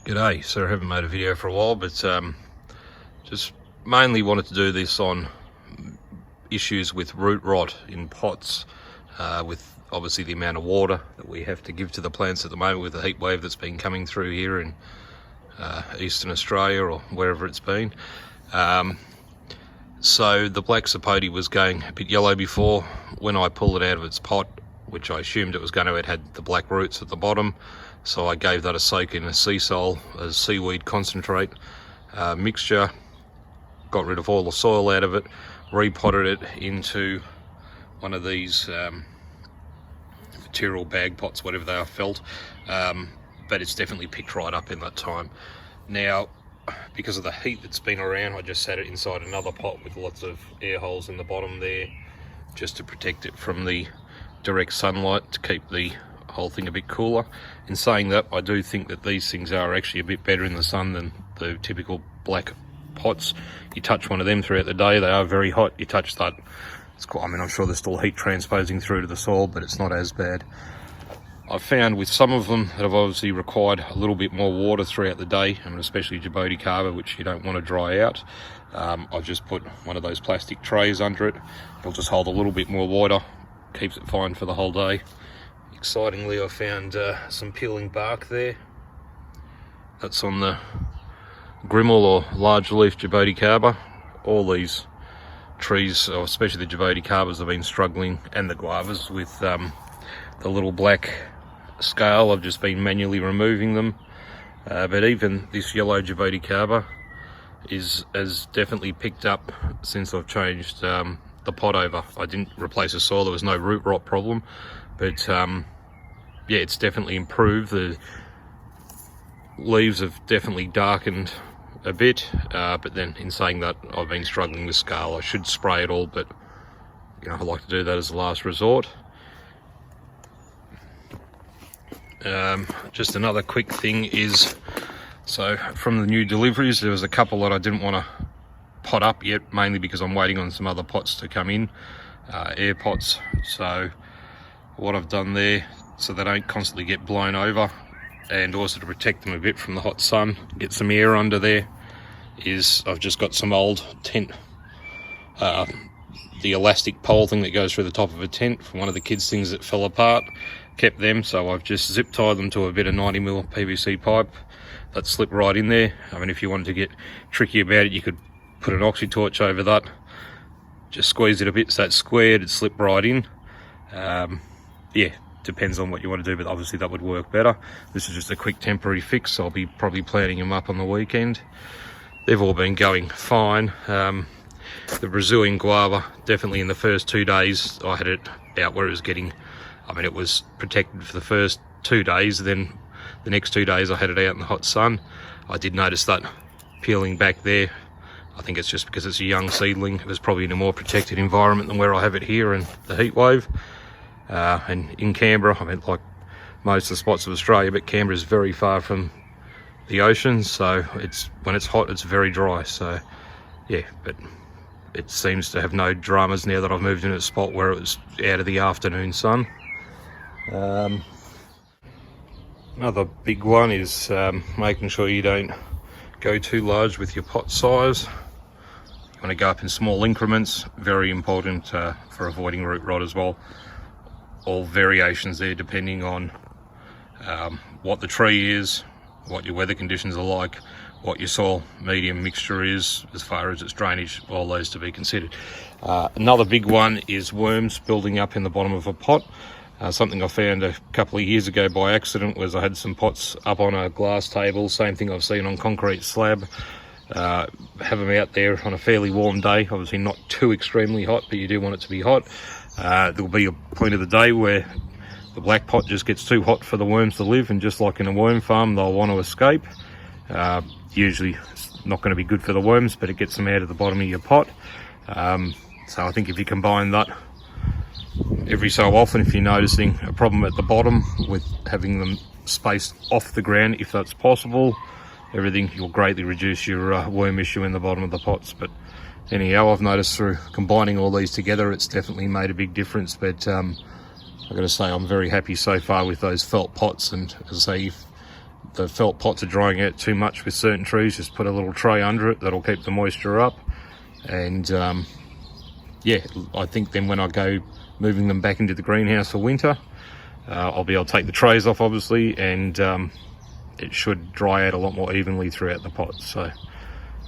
G'day. So I haven't made a video for a while, but just mainly wanted to do this on issues with root rot in pots, with obviously the amount of water that we have to give to the plants at the moment with the heat wave that's been coming through here in Eastern Australia or wherever it's been. So the black sapote was going a bit yellow before. When I pulled it out of its pot, which I assumed it was going to, it had the black roots at the bottom, so I gave that a soak in a sea salt, a seaweed concentrate mixture, got rid of all the soil out of it, repotted it into one of these material bag pots, whatever they are, felt, but it's definitely picked right up in that time. Now, because of the heat that's been around, I just sat it inside another pot with lots of air holes in the bottom there, just to protect it from the direct sunlight, to keep the whole thing a bit cooler. In saying that, I do think that these things are actually a bit better in the sun than the typical black pots. You touch one of them throughout the day, they are very hot. You touch that, it's quite, I mean, I'm sure there's still heat transposing through to the soil, but it's not as bad. I've found with some of them that have obviously required a little bit more water throughout the day, and especially Djibouti carver, which you don't want to dry out. I've just put one of those plastic trays under it. It'll just hold a little bit more water, keeps it fine for the whole day. Excitingly, I found some peeling bark there. That's on the Grimmel or large leaf Djibouti carver. All these trees, especially the Djibouti carvers, have been struggling, and the guavas, with the little black scale. I've just been manually removing them, but even this yellow Djibouti carver has definitely picked up since I've changed the pot over. I didn't replace the soil, there was no root rot problem, but yeah, it's definitely improved. The leaves have definitely darkened a bit, but then in saying that, I've been struggling with scale. I should spray it all, but you know, I like to do that as a last resort. Just another quick thing is, so from the new deliveries, there was a couple that I didn't want to pot up yet, mainly because I'm waiting on some other pots to come in, air pots. So what I've done there, so they don't constantly get blown over, and also to protect them a bit from the hot sun, get some air under there, is I've just got some old tent, the elastic pole thing that goes through the top of a tent from one of the kids' things that fell apart. Kept them, so I've just zip tied them to a bit of 90mm PVC pipe that slipped right in there. I mean, if you wanted to get tricky about it, you could put an oxy torch over that, just squeeze it a bit so it's squared, it slipped right in. Yeah, depends on what you want to do, but obviously that would work better. This is just a quick temporary fix, so I'll be probably planting them up on the weekend. They've all been going fine. The Brazilian guava, definitely in the first 2 days, I had it out where it was getting, I mean, it was protected for the first 2 days, then the next 2 days I had it out in the hot sun. I did notice that peeling back there. I think it's just because it's a young seedling. It was probably in a more protected environment than where I have it here in the heat wave. And in Canberra, I mean, like most of the spots of Australia, but Canberra is very far from the ocean, so it's, when it's hot, it's very dry. So yeah, but it seems to have no dramas now that I've moved into a spot where it was out of the afternoon sun. Another big one is making sure you don't go too large with your pot size. You want to go up in small increments, very important for avoiding root rot as well. All variations there depending on what the tree is, what your weather conditions are like, what your soil medium mixture is as far as its drainage, all those to be considered. Another big one is worms building up in the bottom of a pot. Something I found a couple of years ago by accident was I had some pots up on a glass table, same thing I've seen on concrete slab. Have them out there on a fairly warm day, obviously not too extremely hot, but you do want it to be hot. There'll be a point of the day where the black pot just gets too hot for the worms to live, and just like in a worm farm, they'll want to escape. Usually it's not going to be good for the worms, but it gets them out of the bottom of your pot. So I think if you combine that every so often, if you're noticing a problem at the bottom with having them spaced off the ground, if that's possible, everything, you'll greatly reduce your worm issue in the bottom of the pots. But anyhow, I've noticed through combining all these together, it's definitely made a big difference. But I've got to say, I'm very happy so far with those felt pots, and as I say, if the felt pots are drying out too much with certain trees, just put a little tray under it that'll keep the moisture up. And yeah, I think then when I go moving them back into the greenhouse for winter, I'll be able to take the trays off obviously, and it should dry out a lot more evenly throughout the pot. So,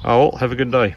oh well, have a good day.